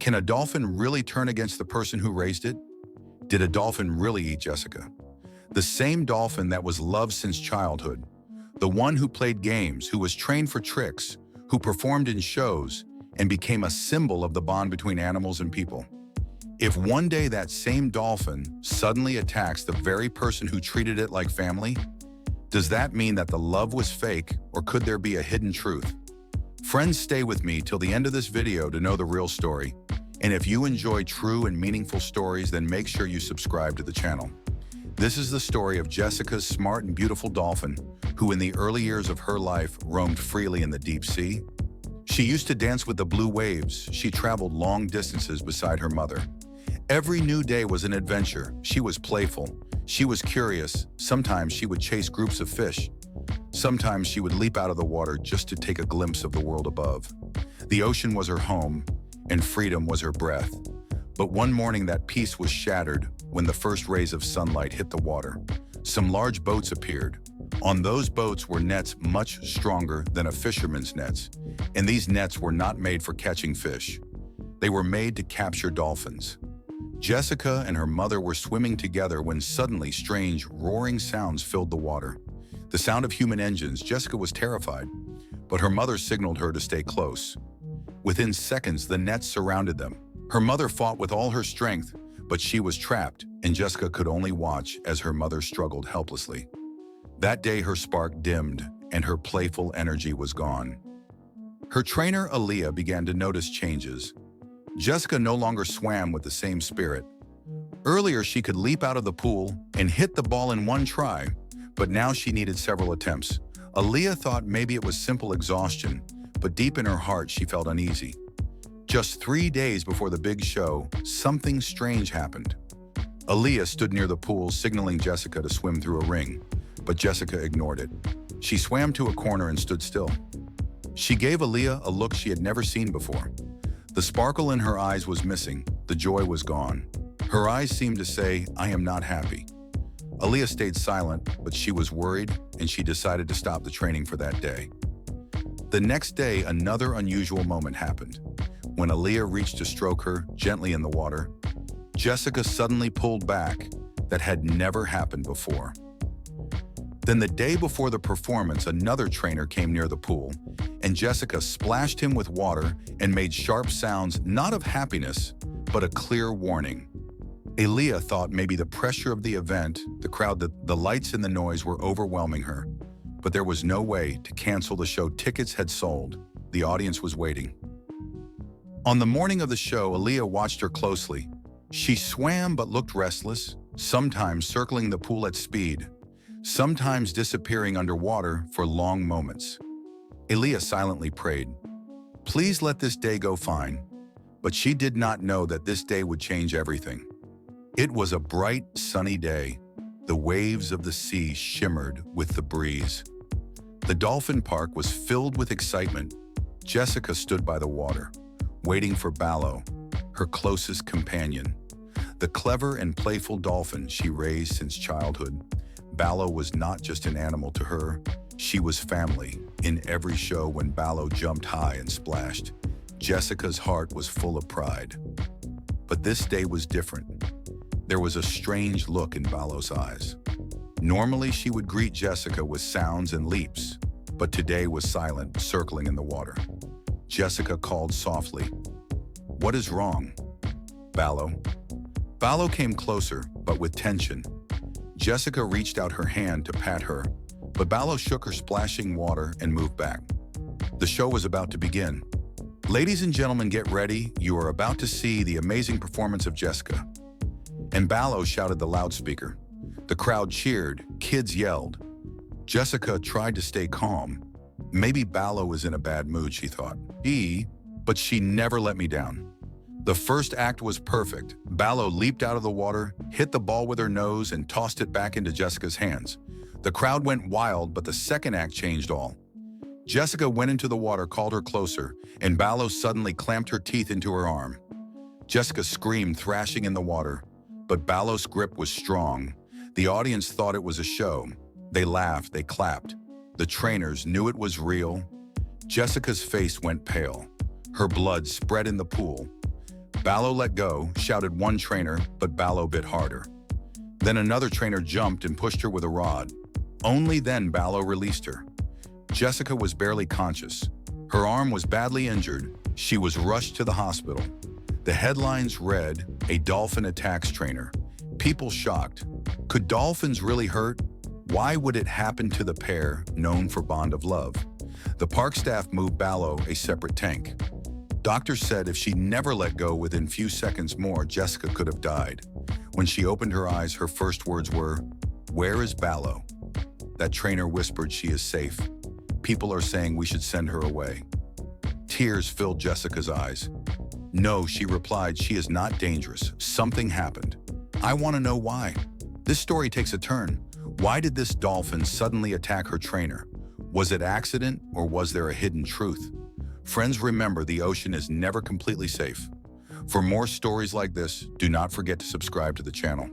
Can a dolphin really turn against the person who raised it? Did a dolphin really eat Jessica? The same dolphin that was loved since childhood, the one who played games, who was trained for tricks, who performed in shows, and became a symbol of the bond between animals and people. If one day that same dolphin suddenly attacks the very person who treated it like family, does that mean that the love was fake, or could there be a hidden truth? Friends, stay with me till the end of this video to know the real story. And if you enjoy true and meaningful stories, then make sure you subscribe to the channel. This is the story of Jessica's smart and beautiful dolphin, who in the early years of her life roamed freely in the deep sea. She used to dance with the blue waves. She traveled long distances beside her mother. Every new day was an adventure. She was playful. She was curious. Sometimes she would chase groups of fish. Sometimes she would leap out of the water just to take a glimpse of the world above. The ocean was her home, and freedom was her breath. But one morning that peace was shattered when the first rays of sunlight hit the water. Some large boats appeared. On those boats were nets much stronger than a fisherman's nets, and these nets were not made for catching fish. They were made to capture dolphins. Jessica and her mother were swimming together when suddenly strange, roaring sounds filled the water. The sound of human engines. Jessica was terrified, but her mother signaled her to stay close. Within seconds, the nets surrounded them. Her mother fought with all her strength, but she was trapped, and Jessica could only watch as her mother struggled helplessly. That day, her spark dimmed, and her playful energy was gone. Her trainer, Aaliyah, began to notice changes. Jessica no longer swam with the same spirit. Earlier, she could leap out of the pool and hit the ball in one try, but now she needed several attempts. Aaliyah thought maybe it was simple exhaustion, but deep in her heart, she felt uneasy. Just 3 days before the big show, something strange happened. Aaliyah stood near the pool, signaling Jessica to swim through a ring, but Jessica ignored it. She swam to a corner and stood still. She gave Aaliyah a look she had never seen before. The sparkle in her eyes was missing. The joy was gone. Her eyes seemed to say, "I am not happy." Aaliyah stayed silent, but she was worried, and she decided to stop the training for that day. The next day, another unusual moment happened. When Aaliyah reached to stroke her gently in the water, Jessica suddenly pulled back. That had never happened before. Then the day before the performance, another trainer came near the pool, and Jessica splashed him with water and made sharp sounds, not of happiness, but a clear warning. Aaliyah thought maybe the pressure of the event, the crowd, the lights and the noise were overwhelming her. But there was no way to cancel the show. Tickets had sold. The audience was waiting. On the morning of the show, Aaliyah watched her closely. She swam but looked restless, sometimes circling the pool at speed, sometimes disappearing underwater for long moments. Aaliyah silently prayed, "Please let this day go fine." But she did not know that this day would change everything. It was a bright, sunny day. The waves of the sea shimmered with the breeze. The dolphin park was filled with excitement. Jessica stood by the water, waiting for Ballo, her closest companion. The clever and playful dolphin she raised since childhood. Ballo was not just an animal to her, she was family. In every show when Ballo jumped high and splashed, Jessica's heart was full of pride. But this day was different. There was a strange look in Ballo's eyes. Normally, she would greet Jessica with sounds and leaps, but today was silent, circling in the water. Jessica called softly, "What is wrong?" "Ballo." Ballo came closer, but with tension. Jessica reached out her hand to pat her, but Ballo shook her splashing water and moved back. The show was about to begin. "Ladies and gentlemen, get ready. You are about to see the amazing performance of Jessica." And Ballo shouted the loudspeaker. The crowd cheered, kids yelled. Jessica tried to stay calm. Maybe Ballo was in a bad mood, she thought. But she never let me down. The first act was perfect. Ballo leaped out of the water, hit the ball with her nose, and tossed it back into Jessica's hands. The crowd went wild, but the second act changed all. Jessica went into the water, called her closer, and Ballo suddenly clamped her teeth into her arm. Jessica screamed, thrashing in the water, but Ballo's grip was strong. The audience thought it was a show. They laughed, they clapped. The trainers knew it was real. Jessica's face went pale. Her blood spread in the pool. Ballo let go, shouted one trainer, but Ballo bit harder. Then another trainer jumped and pushed her with a rod. Only then Ballo released her. Jessica was barely conscious. Her arm was badly injured. She was rushed to the hospital. The headlines read, "A dolphin attacks trainer." People shocked. Could dolphins really hurt? Why would it happen to the pair known for bond of love? The park staff moved Ballo a separate tank. Doctors said if she never let go within few seconds more, Jessica could have died. When she opened her eyes, her first words were, "Where is Ballo?" That trainer whispered, "She is safe. People are saying we should send her away." Tears filled Jessica's eyes. "No," she replied, "she is not dangerous. Something happened. I want to know why." This story takes a turn. Why did this dolphin suddenly attack her trainer? Was it accident or was there a hidden truth? Friends, remember, the ocean is never completely safe. For more stories like this, do not forget to subscribe to the channel.